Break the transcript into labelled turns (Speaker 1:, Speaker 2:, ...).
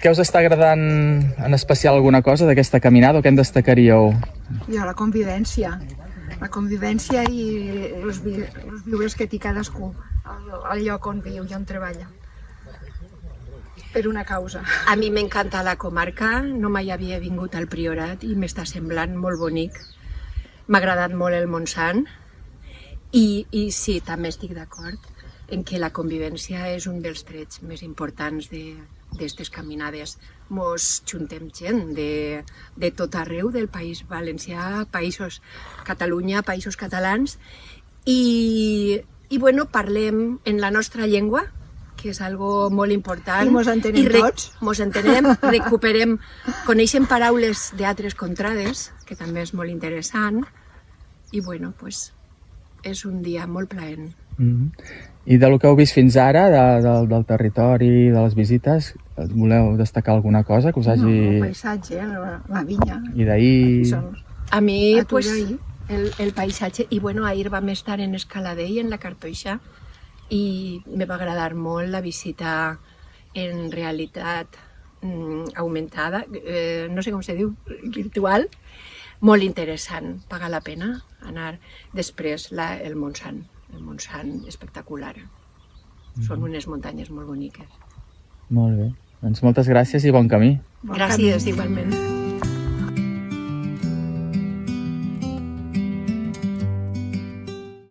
Speaker 1: Què us està agradant en especial alguna cosa d'aquesta caminada o què en destacaríeu?
Speaker 2: Jo, la convivència i els viures que té cadascú al lloc on viu i on treballa, per una causa.
Speaker 3: A mi m'encanta la comarca, no mai havia vingut al Priorat i m'està semblant molt bonic. M'ha agradat molt el Montsant i sí, també estic d'acord en que la convivència és un dels trets més importants d'aquestes caminades. Mos juntem gent de tot arreu del País Valencià, Catalunya, països catalans i bueno, parlem en la nostra llengua, que és algo molt important.
Speaker 2: I mos entenem tots.
Speaker 3: Mos entenem, recuperem, coneixem paraules d'altres contrades, que també és molt interessant, i bueno, pues, és un dia molt plaent.
Speaker 1: I del que heu vist fins ara, del territori, de les visites, voleu destacar alguna cosa que us hagi...
Speaker 2: No, el paisatge, la vinya.
Speaker 1: I d'ahir...
Speaker 3: A mi, pues,
Speaker 2: ahir.
Speaker 3: el paisatge, i bueno, ahir vam estar en Escaladell, en la Cartoixa, i me va agradar molt la visita en realitat augmentada, no sé com se diu, virtual, molt interessant, paga la pena anar. Després el Montsant espectacular. Són unes muntanyes molt boniques.
Speaker 1: Molt bé, doncs moltes gràcies i bon camí.
Speaker 3: Gràcies, igualment.